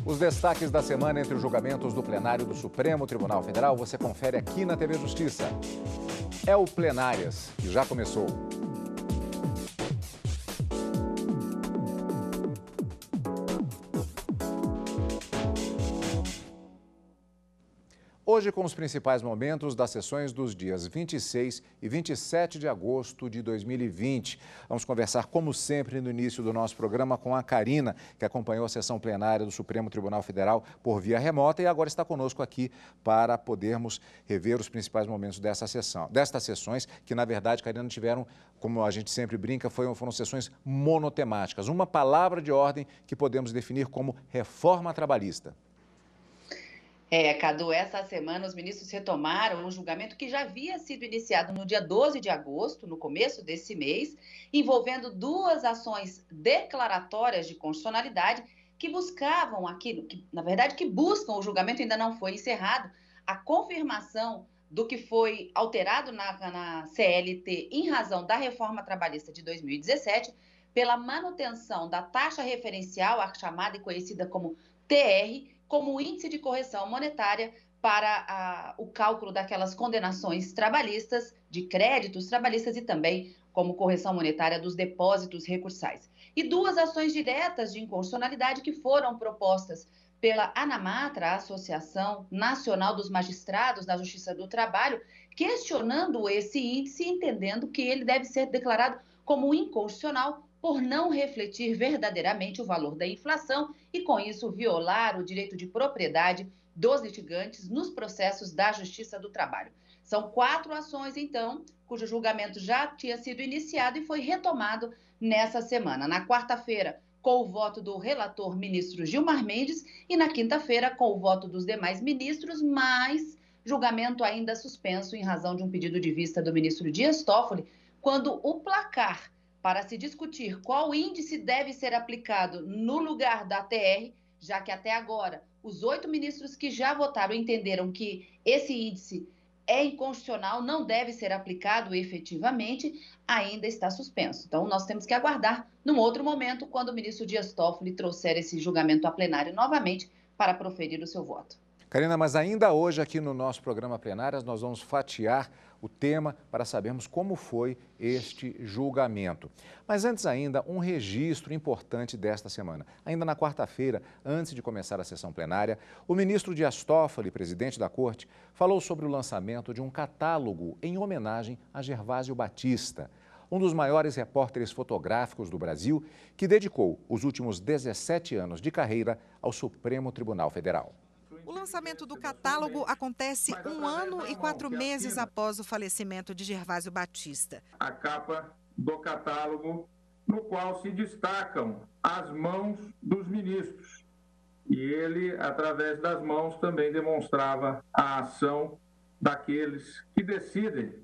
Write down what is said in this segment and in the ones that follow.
Os destaques da semana entre os julgamentos do plenário do Supremo Tribunal Federal você confere aqui na TV Justiça. É o Plenárias, que já começou. Hoje, com os principais momentos das sessões dos dias 26 e 27 de agosto de 2020. Vamos conversar, como sempre, no início do nosso programa com a Karina, que acompanhou a sessão plenária do Supremo Tribunal Federal por via remota e agora está conosco aqui para podermos rever os principais momentos destas sessões, que, na verdade, Karina, tiveram, como a gente sempre brinca, foram sessões monotemáticas. Uma palavra de ordem que podemos definir como reforma trabalhista. Cadu, essa semana os ministros retomaram um julgamento que já havia sido iniciado no dia 12 de agosto, no começo desse mês, envolvendo duas ações declaratórias de constitucionalidade que buscavam aquilo, que buscam, o julgamento ainda não foi encerrado, a confirmação do que foi alterado na CLT em razão da reforma trabalhista de 2017, pela manutenção da taxa referencial, a chamada e conhecida como TR, como índice de correção monetária para o cálculo daquelas condenações trabalhistas, de créditos trabalhistas e também como correção monetária dos depósitos recursais. E duas ações diretas de inconstitucionalidade que foram propostas pela ANAMATRA, a Associação Nacional dos Magistrados da Justiça do Trabalho, questionando esse índice e entendendo que ele deve ser declarado como inconstitucional por não refletir verdadeiramente o valor da inflação e, com isso, violar o direito de propriedade dos litigantes nos processos da Justiça do Trabalho. São 4 ações, então, cujo julgamento já tinha sido iniciado e foi retomado nessa semana. Na quarta-feira, com o voto do relator ministro Gilmar Mendes e na quinta-feira, com o voto dos demais ministros, mas julgamento ainda suspenso em razão de um pedido de vista do ministro Dias Toffoli, quando o placar para se discutir qual índice deve ser aplicado no lugar da TR, já que até agora os 8 ministros que já votaram entenderam que esse índice é inconstitucional, não deve ser aplicado efetivamente, ainda está suspenso. Então, nós temos que aguardar num outro momento, quando o ministro Dias Toffoli trouxer esse julgamento a plenário novamente para proferir o seu voto. Karina, mas ainda hoje aqui no nosso programa Plenárias nós vamos fatiar o tema para sabermos como foi este julgamento. Mas antes ainda, um registro importante desta semana. Ainda na quarta-feira, antes de começar a sessão plenária, o ministro Dias Toffoli, presidente da Corte, falou sobre o lançamento de um catálogo em homenagem a Gervásio Batista, um dos maiores repórteres fotográficos do Brasil, que dedicou os últimos 17 anos de carreira ao Supremo Tribunal Federal. O lançamento do catálogo acontece 1 ano e 4 meses após o falecimento de Gervásio Batista. A capa do catálogo, no qual se destacam as mãos dos ministros. E ele, através das mãos, também demonstrava a ação daqueles que decidem,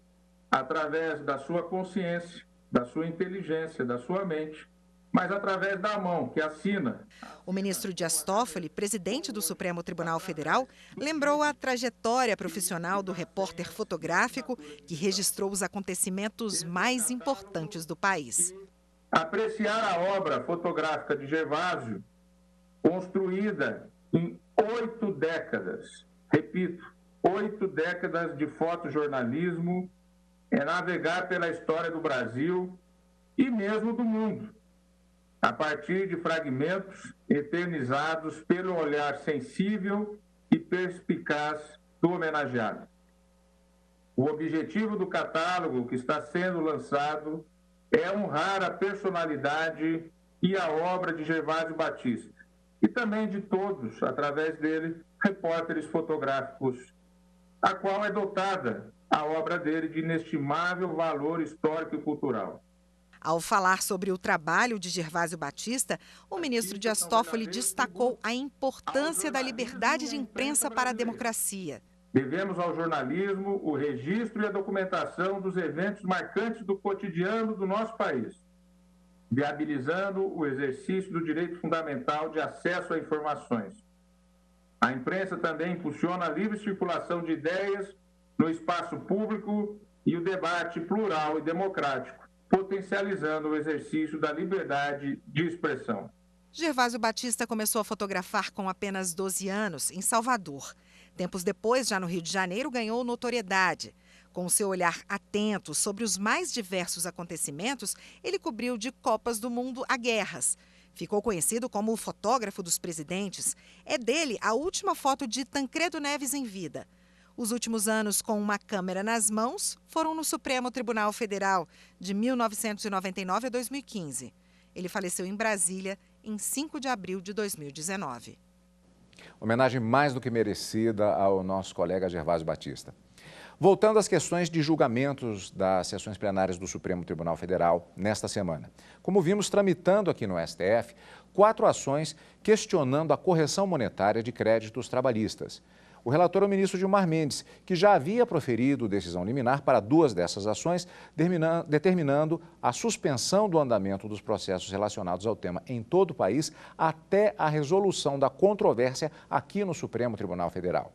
através da sua consciência, da sua inteligência, da sua mente, mas através da mão, que assina. O ministro Dias Toffoli, presidente do Supremo Tribunal Federal, lembrou a trajetória profissional do repórter fotográfico que registrou os acontecimentos mais importantes do país. Apreciar a obra fotográfica de Gervásio, construída em 8 décadas, repito, 8 décadas de fotojornalismo, é navegar pela história do Brasil e mesmo do mundo, a partir de fragmentos eternizados pelo olhar sensível e perspicaz do homenageado. O objetivo do catálogo que está sendo lançado é honrar a personalidade e a obra de Gervásio Batista, e também de todos, através dele, repórteres fotográficos, a qual é dotada a obra dele de inestimável valor histórico e cultural. Ao falar sobre o trabalho de Gervásio Batista, o ministro Dias Toffoli destacou a importância da liberdade de imprensa para a democracia. Devemos ao jornalismo o registro e a documentação dos eventos marcantes do cotidiano do nosso país, viabilizando o exercício do direito fundamental de acesso a informações. A imprensa também impulsiona a livre circulação de ideias no espaço público e o debate plural e democrático, potencializando o exercício da liberdade de expressão. Gervásio Batista começou a fotografar com apenas 12 anos, em Salvador. Tempos depois, já no Rio de Janeiro, ganhou notoriedade. Com seu olhar atento sobre os mais diversos acontecimentos, ele cobriu de Copas do Mundo a guerras. Ficou conhecido como o fotógrafo dos presidentes. É dele a última foto de Tancredo Neves em vida. Os últimos anos com uma câmera nas mãos foram no Supremo Tribunal Federal, de 1999 a 2015. Ele faleceu em Brasília em 5 de abril de 2019. Homenagem mais do que merecida ao nosso colega Gervásio Batista. Voltando às questões de julgamentos das sessões plenárias do Supremo Tribunal Federal nesta semana. Como vimos tramitando aqui no STF, 4 ações questionando a correção monetária de créditos trabalhistas. O relator é o ministro Gilmar Mendes, que já havia proferido decisão liminar para 2 dessas ações, determinando a suspensão do andamento dos processos relacionados ao tema em todo o país até a resolução da controvérsia aqui no Supremo Tribunal Federal.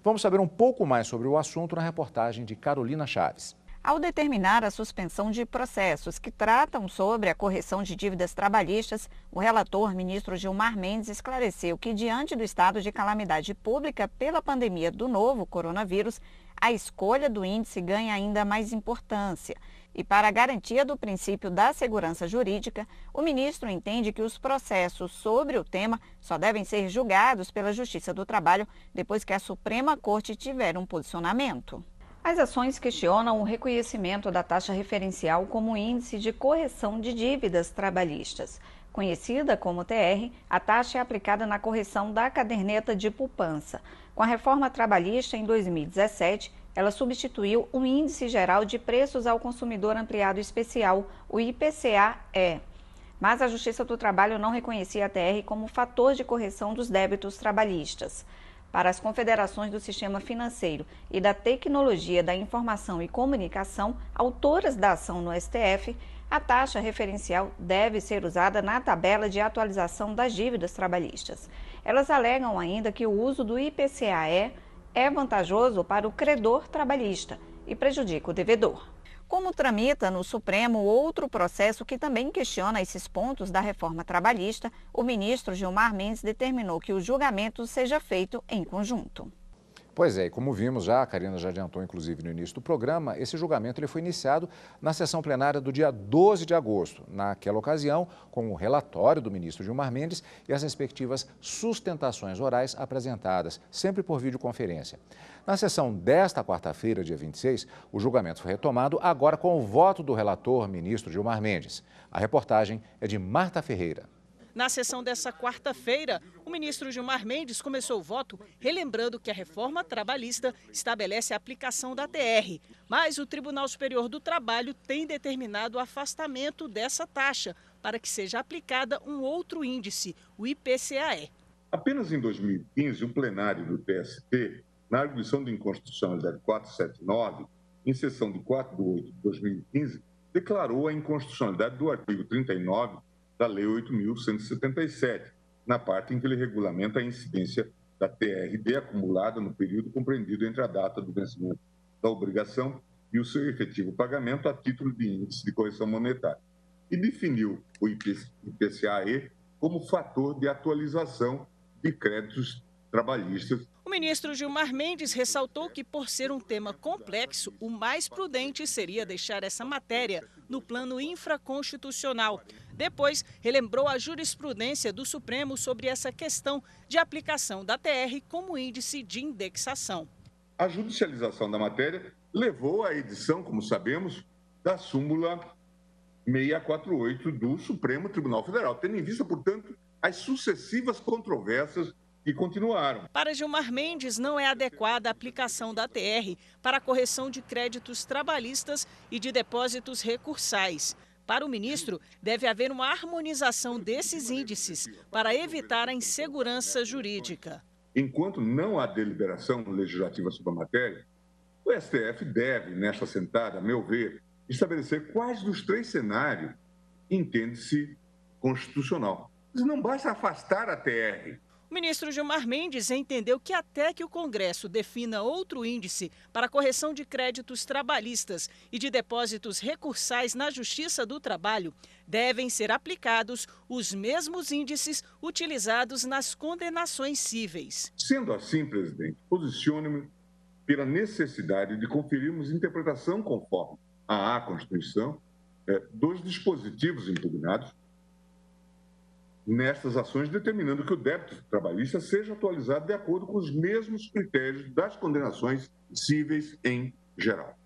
Vamos saber um pouco mais sobre o assunto na reportagem de Carolina Chaves. Ao determinar a suspensão de processos que tratam sobre a correção de dívidas trabalhistas, o relator, ministro Gilmar Mendes, esclareceu que, diante do estado de calamidade pública pela pandemia do novo coronavírus, a escolha do índice ganha ainda mais importância. E para a garantia do princípio da segurança jurídica, o ministro entende que os processos sobre o tema só devem ser julgados pela Justiça do Trabalho depois que a Suprema Corte tiver um posicionamento. As ações questionam o reconhecimento da taxa referencial como índice de correção de dívidas trabalhistas. Conhecida como TR, a taxa é aplicada na correção da caderneta de poupança. Com a reforma trabalhista em 2017, ela substituiu o Índice Geral de Preços ao Consumidor Ampliado Especial, o IPCA-E. Mas a Justiça do Trabalho não reconhecia a TR como fator de correção dos débitos trabalhistas. Para as confederações do Sistema Financeiro e da Tecnologia da Informação e Comunicação, autoras da ação no STF, a taxa referencial deve ser usada na tabela de atualização das dívidas trabalhistas. Elas alegam ainda que o uso do IPCA-E é vantajoso para o credor trabalhista e prejudica o devedor. Como tramita no Supremo outro processo que também questiona esses pontos da reforma trabalhista, o ministro Gilmar Mendes determinou que o julgamento seja feito em conjunto. Pois é, e como vimos já, a Karina já adiantou inclusive no início do programa, esse julgamento ele foi iniciado na sessão plenária do dia 12 de agosto. Naquela ocasião, com o relatório do ministro Gilmar Mendes e as respectivas sustentações orais apresentadas, sempre por videoconferência. Na sessão desta quarta-feira, dia 26, o julgamento foi retomado, agora com o voto do relator, ministro Gilmar Mendes. A reportagem é de Marta Ferreira. Na sessão dessa quarta-feira, o ministro Gilmar Mendes começou o voto relembrando que a reforma trabalhista estabelece a aplicação da TR, mas o Tribunal Superior do Trabalho tem determinado o afastamento dessa taxa para que seja aplicada um outro índice, o IPCA-E. Apenas em 2015, o plenário do TST, na arguição de inconstitucionalidade 479, em sessão de 4 de 8 de 2015, declarou a inconstitucionalidade do artigo 39 da Lei 8.177, na parte em que ele regulamenta a incidência da TRD acumulada no período compreendido entre a data do vencimento da obrigação e o seu efetivo pagamento a título de índice de correção monetária. E definiu o IPCA-E como fator de atualização de créditos trabalhistas. O ministro Gilmar Mendes ressaltou que, por ser um tema complexo, o mais prudente seria deixar essa matéria no plano infraconstitucional. Depois, relembrou a jurisprudência do Supremo sobre essa questão de aplicação da TR como índice de indexação. A judicialização da matéria levou à edição, como sabemos, da súmula 648 do Supremo Tribunal Federal, tendo em vista, portanto, as sucessivas controvérsias que continuaram. Para Gilmar Mendes, não é adequada a aplicação da TR para a correção de créditos trabalhistas e de depósitos recursais. Para o ministro, deve haver uma harmonização desses índices para evitar a insegurança jurídica. Enquanto não há deliberação legislativa sobre a matéria, o STF deve, nesta sentada, a meu ver, estabelecer quais dos 3 cenários entende-se constitucional. Mas não basta afastar a TR. O ministro Gilmar Mendes entendeu que até que o Congresso defina outro índice para a correção de créditos trabalhistas e de depósitos recursais na Justiça do Trabalho, devem ser aplicados os mesmos índices utilizados nas condenações cíveis. Sendo assim, presidente, posiciono-me pela necessidade de conferirmos interpretação conforme à Constituição dos dispositivos impugnados nestas ações, determinando que o débito trabalhista seja atualizado de acordo com os mesmos critérios das condenações cíveis em geral.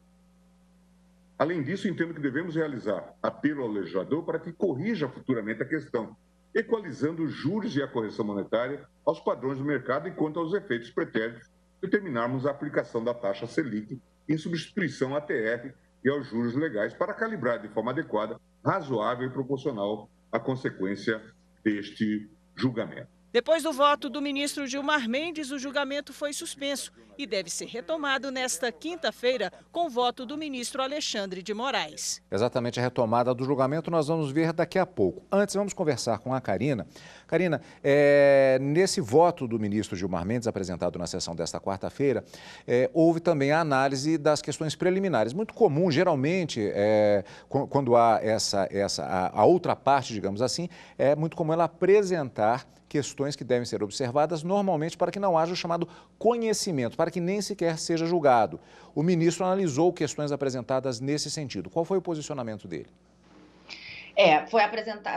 Além disso, entendo que devemos realizar apelo ao legislador para que corrija futuramente a questão, equalizando os juros e a correção monetária aos padrões do mercado e quanto aos efeitos pretéritos, determinarmos a aplicação da taxa Selic em substituição à TR e aos juros legais para calibrar de forma adequada, razoável e proporcional à consequência deste julgamento. Depois do voto do ministro Gilmar Mendes, o julgamento foi suspenso e deve ser retomado nesta quinta-feira com o voto do ministro Alexandre de Moraes. Exatamente, a retomada do julgamento nós vamos ver daqui a pouco. Antes, vamos conversar com a Karina. Karina, nesse voto do ministro Gilmar Mendes, apresentado na sessão desta quarta-feira, houve também a análise das questões preliminares. Muito comum, geralmente, quando há a outra parte, digamos assim, é muito comum ela apresentar questões que devem ser observadas normalmente para que não haja o chamado conhecimento, para que nem sequer seja julgado. O ministro analisou questões apresentadas nesse sentido. Qual foi o posicionamento dele?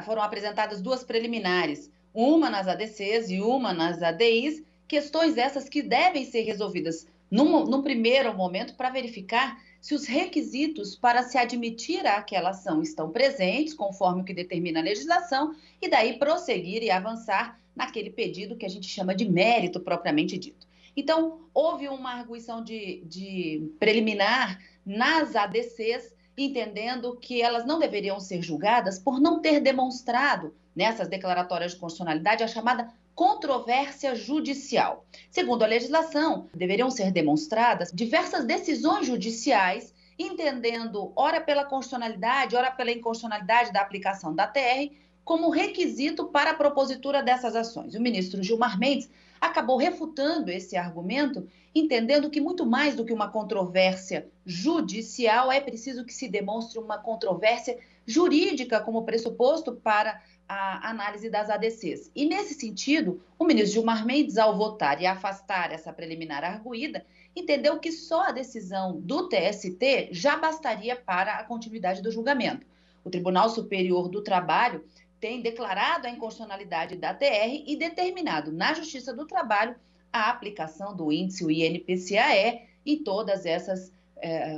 Foram apresentadas duas preliminares, uma nas ADCs e uma nas ADIs, questões essas que devem ser resolvidas num primeiro momento para verificar se os requisitos para se admitir àquela ação estão presentes, conforme o que determina a legislação, e daí prosseguir e avançar naquele pedido que a gente chama de mérito propriamente dito. Então, houve uma arguição de preliminar nas ADCs, entendendo que elas não deveriam ser julgadas por não ter demonstrado, nessas declaratórias de constitucionalidade, a chamada controvérsia judicial. Segundo a legislação, deveriam ser demonstradas diversas decisões judiciais, entendendo, ora pela constitucionalidade, ora pela inconstitucionalidade da aplicação da TR, como requisito para a propositura dessas ações. O ministro Gilmar Mendes acabou refutando esse argumento, entendendo que muito mais do que uma controvérsia judicial, é preciso que se demonstre uma controvérsia jurídica como pressuposto para a análise das ADCs. E, nesse sentido, o ministro Gilmar Mendes, ao votar e afastar essa preliminar arguída, entendeu que só a decisão do TST já bastaria para a continuidade do julgamento. O Tribunal Superior do Trabalho tem declarado a inconstitucionalidade da TR e determinado na Justiça do Trabalho a aplicação do índice, o INPCAE, e todas essas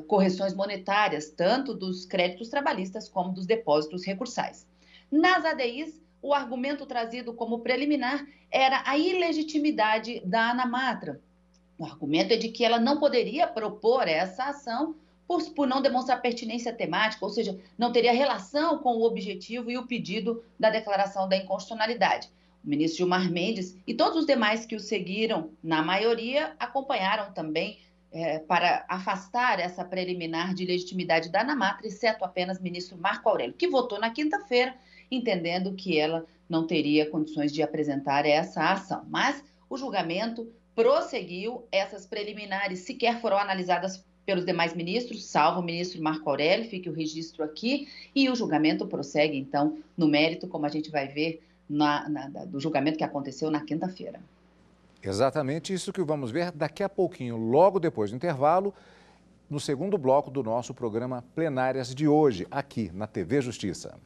correções monetárias, tanto dos créditos trabalhistas como dos depósitos recursais. Nas ADIs, o argumento trazido como preliminar era a ilegitimidade da ANAMATRA. O argumento é de que ela não poderia propor essa ação por não demonstrar pertinência temática, ou seja, não teria relação com o objetivo e o pedido da declaração da inconstitucionalidade. O ministro Gilmar Mendes e todos os demais que o seguiram, na maioria, acompanharam também para afastar essa preliminar de legitimidade da ANAMATRA, exceto apenas o ministro Marco Aurélio, que votou na quinta-feira, entendendo que ela não teria condições de apresentar essa ação. Mas o julgamento prosseguiu, essas preliminares sequer foram analisadas pelos demais ministros, salvo o ministro Marco Aurélio, fique o registro aqui, e o julgamento prossegue, então, no mérito, como a gente vai ver do julgamento que aconteceu na quinta-feira. Exatamente isso que vamos ver daqui a pouquinho, logo depois do intervalo, no segundo bloco do nosso programa Plenárias de hoje, aqui na TV Justiça.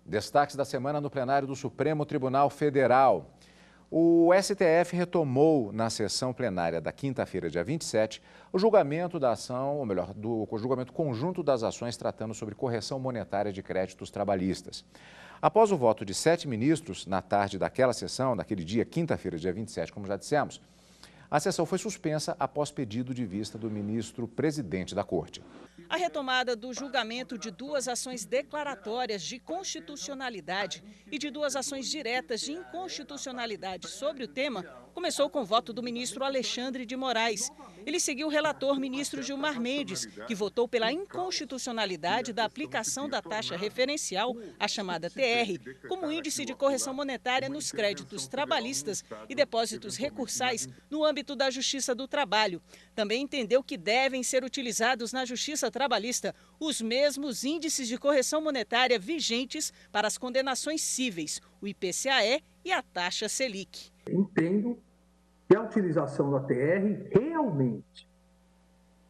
Destaques da semana no plenário do Supremo Tribunal Federal. O STF retomou na sessão plenária da quinta-feira, dia 27, o julgamento da ação, ou melhor, do julgamento conjunto das ações tratando sobre correção monetária de créditos trabalhistas. Após o voto de 7 ministros na tarde daquela sessão, daquele dia, quinta-feira, dia 27, como já dissemos, a sessão foi suspensa após pedido de vista do ministro presidente da Corte. A retomada do julgamento de 2 ações declaratórias de constitucionalidade e de 2 ações diretas de inconstitucionalidade sobre o tema começou com o voto do ministro Alexandre de Moraes. Ele seguiu o relator ministro Gilmar Mendes, que votou pela inconstitucionalidade da aplicação da taxa referencial, a chamada TR, como índice de correção monetária nos créditos trabalhistas e depósitos recursais no âmbito da Justiça do Trabalho. Também entendeu que devem ser utilizados na Justiça Trabalhista os mesmos índices de correção monetária vigentes para as condenações cíveis, o IPCAE e a taxa Selic. Entendo que a utilização da TR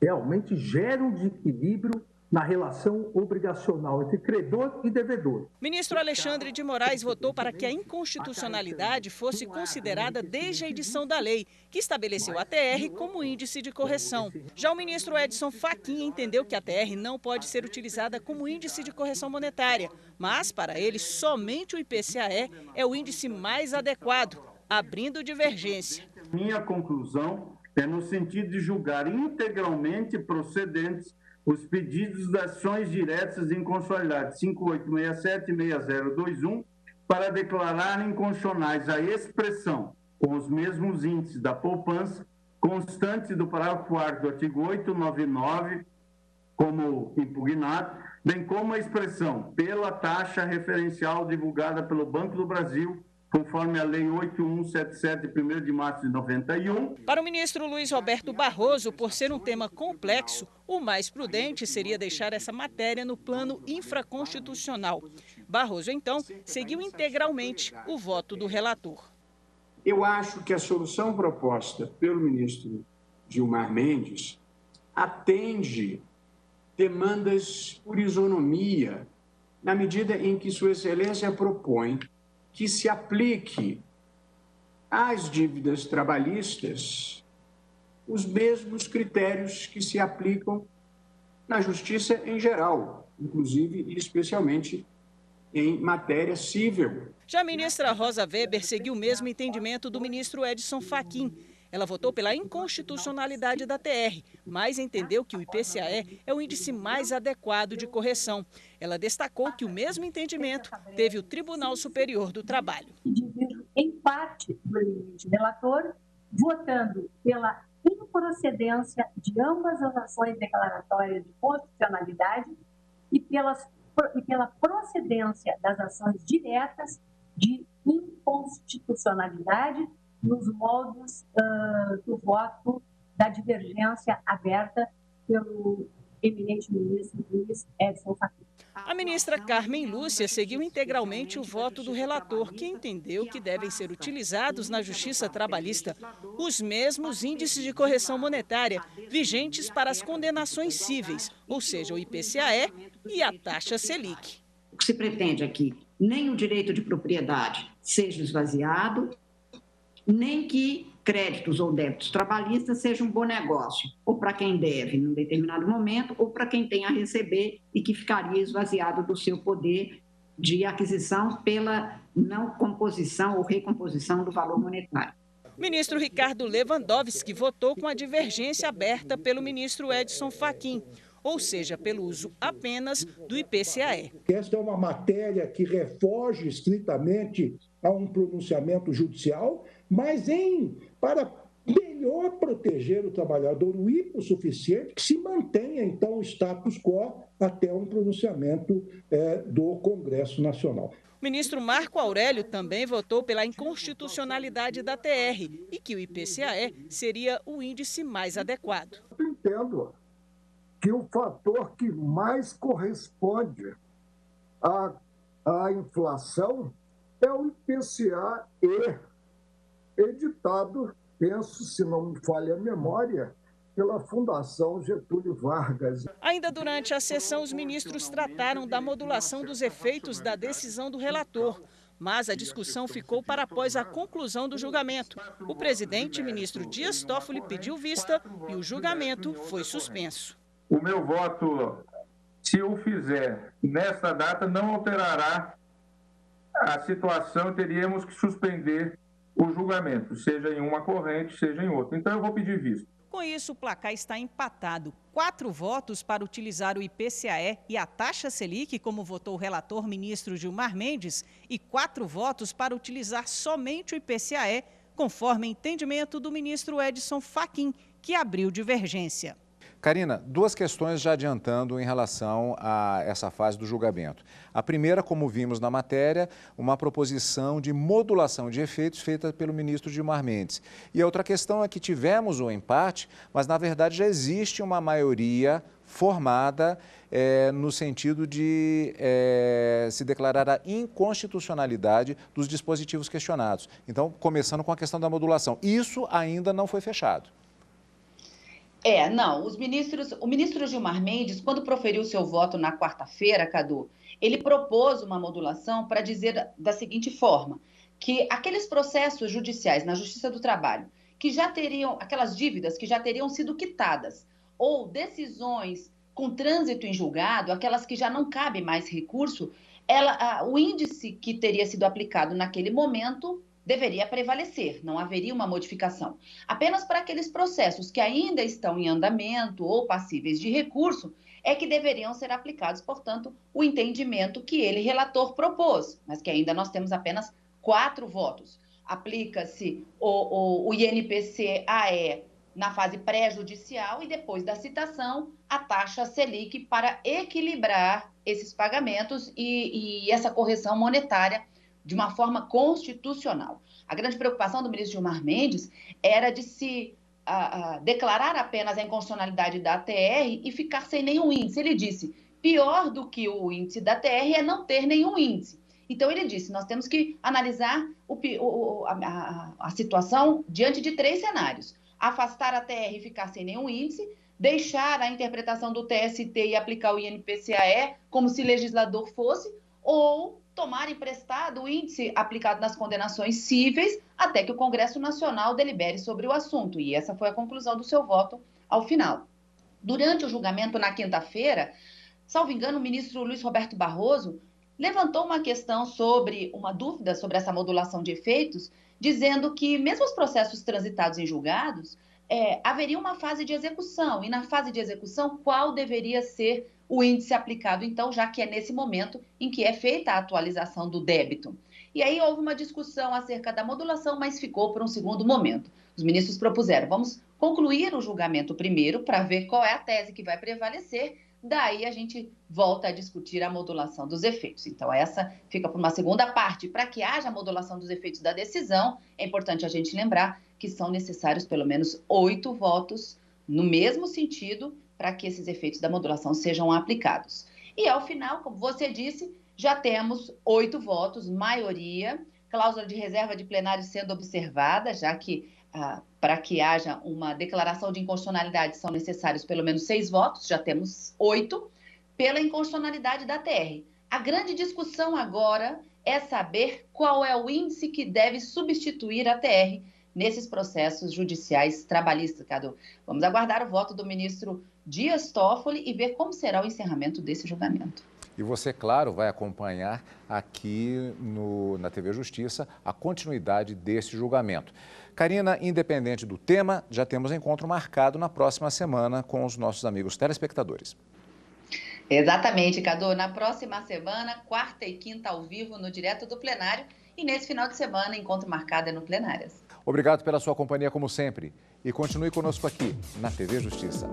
realmente gera um desequilíbrio na relação obrigacional entre credor e devedor. Ministro Alexandre de Moraes votou para que a inconstitucionalidade fosse considerada desde a edição da lei, que estabeleceu a TR como índice de correção. Já o ministro Edson Fachin entendeu que a TR não pode ser utilizada como índice de correção monetária, mas, para ele, somente o IPCAE é o índice mais adequado, abrindo divergência. Minha conclusão é no sentido de julgar integralmente procedentes os pedidos das ações diretas de inconstitucionalidade 5867 e 6021 para declarar inconstitucionais a expressão com os mesmos índices da poupança constante do parágrafo 4º do artigo 899 como impugnado, bem como a expressão pela taxa referencial divulgada pelo Banco do Brasil, conforme a Lei 8177, de 1º de março de 91. Para o ministro Luiz Roberto Barroso, por ser um tema complexo, o mais prudente seria deixar essa matéria no plano infraconstitucional. Barroso, então, seguiu integralmente o voto do relator. Eu acho que a solução proposta pelo ministro Gilmar Mendes atende demandas por isonomia, na medida em que Sua Excelência propõe que se aplique às dívidas trabalhistas os mesmos critérios que se aplicam na justiça em geral, inclusive e especialmente em matéria civil. Já a ministra Rosa Weber seguiu o mesmo entendimento do ministro Edson Fachin. Ela votou pela inconstitucionalidade da TR, mas entendeu que o IPCAE é o índice mais adequado de correção. Ela destacou que o mesmo entendimento teve o Tribunal Superior do Trabalho. Divido em parte do eminente relator, votando pela improcedência de ambas as ações declaratórias de constitucionalidade e pela procedência das ações diretas de inconstitucionalidade nos moldes do voto da divergência aberta pelo eminente ministro Luiz Edson Fachin. A ministra Carmen Lúcia seguiu integralmente o voto do relator, que entendeu que devem ser utilizados na Justiça Trabalhista os mesmos índices de correção monetária vigentes para as condenações cíveis, ou seja, o IPCAE e a taxa Selic. O que se pretende aqui, nem o direito de propriedade seja esvaziado, nem que créditos ou débitos trabalhistas sejam um bom negócio, ou para quem deve num determinado momento, ou para quem tem a receber e que ficaria esvaziado do seu poder de aquisição pela não composição ou recomposição do valor monetário. Ministro Ricardo Lewandowski votou com a divergência aberta pelo ministro Edson Fachin, ou seja, pelo uso apenas do IPCAE. Esta é uma matéria que refoge estritamente a um pronunciamento judicial, mas para melhor proteger o trabalhador, o hipossuficiente, que se mantenha, então, o status quo até um pronunciamento do Congresso Nacional. O ministro Marco Aurélio também votou pela inconstitucionalidade da TR e que o IPCAE seria o índice mais adequado. Eu entendo que o fator que mais corresponde à inflação é o IPCA-E, editado, penso, se não me falha a memória, pela Fundação Getúlio Vargas. Ainda durante a sessão, os ministros trataram da modulação dos efeitos da decisão do relator, mas a discussão ficou para após a conclusão do julgamento. O presidente, ministro Dias Toffoli, pediu vista e o julgamento foi suspenso. O meu voto, se o fizer nesta data, não alterará a situação, teríamos que suspender o julgamento, seja em uma corrente, seja em outra. Então, eu vou pedir vista. Com isso, o placar está empatado. 4 votos para utilizar o IPCAE e a taxa Selic, como votou o relator ministro Gilmar Mendes, e 4 votos para utilizar somente o IPCAE, conforme entendimento do ministro Edson Fachin, que abriu divergência. Karina, 2 questões já adiantando em relação a essa fase do julgamento. A primeira, como vimos na matéria, uma proposição de modulação de efeitos feita pelo ministro Gilmar Mendes. E a outra questão é que tivemos um empate, mas na verdade já existe uma maioria formada no sentido de se declarar a inconstitucionalidade dos dispositivos questionados. Então, começando com a questão da modulação. Isso ainda não foi fechado. Não, o ministro Gilmar Mendes, quando proferiu seu voto na quarta-feira, Cadu, ele propôs uma modulação para dizer da seguinte forma, que aqueles processos judiciais na Justiça do Trabalho, que já teriam, aquelas dívidas que já teriam sido quitadas, ou decisões com trânsito em julgado, aquelas que já não cabe mais recurso, o índice que teria sido aplicado naquele momento deveria prevalecer, não haveria uma modificação. Apenas para aqueles processos que ainda estão em andamento ou passíveis de recurso, é que deveriam ser aplicados, portanto, o entendimento que ele, relator, propôs, mas que ainda nós temos apenas 4 votos. Aplica-se o INPCAE na fase pré-judicial e depois da citação, a taxa Selic para equilibrar esses pagamentos e essa correção monetária de uma forma constitucional. A grande preocupação do ministro Gilmar Mendes era de se declarar apenas a inconstitucionalidade da ATR e ficar sem nenhum índice. Ele disse, pior do que o índice da ATR é não ter nenhum índice. Então, ele disse, nós temos que analisar a situação diante de 3 cenários. Afastar a ATR e ficar sem nenhum índice, deixar a interpretação do TST e aplicar o INPCAE como se legislador fosse, ou tomar emprestado o índice aplicado nas condenações cíveis até que o Congresso Nacional delibere sobre o assunto. E essa foi a conclusão do seu voto ao final. Durante o julgamento na quinta-feira, salvo engano, o ministro Luiz Roberto Barroso levantou uma questão uma dúvida sobre essa modulação de efeitos, dizendo que mesmo os processos transitados em julgados, haveria uma fase de execução. E na fase de execução, qual deveria ser o índice aplicado, então, já que é nesse momento em que é feita a atualização do débito. E aí houve uma discussão acerca da modulação, mas ficou para um segundo momento. Os ministros propuseram, vamos concluir o julgamento primeiro para ver qual é a tese que vai prevalecer, daí a gente volta a discutir a modulação dos efeitos. Então, essa fica para uma segunda parte. Para que haja a modulação dos efeitos da decisão, é importante a gente lembrar que são necessários pelo menos 8 votos no mesmo sentido para que esses efeitos da modulação sejam aplicados. E, ao final, como você disse, já temos 8 votos, maioria, cláusula de reserva de plenário sendo observada, já que para que haja uma declaração de inconstitucionalidade são necessários pelo menos 6 votos, já temos 8, pela inconstitucionalidade da TR. A grande discussão agora é saber qual é o índice que deve substituir a TR nesses processos judiciais trabalhistas, Cadu. Vamos aguardar o voto do ministro Dias Toffoli e ver como será o encerramento desse julgamento. E você, claro, vai acompanhar aqui na TV Justiça a continuidade desse julgamento. Karina, independente do tema, já temos encontro marcado na próxima semana com os nossos amigos telespectadores. Exatamente, Cadu. Na próxima semana, quarta e quinta ao vivo no Direto do Plenário e nesse final de semana, encontro marcado no Plenárias. Obrigado pela sua companhia, como sempre. E continue conosco aqui na TV Justiça.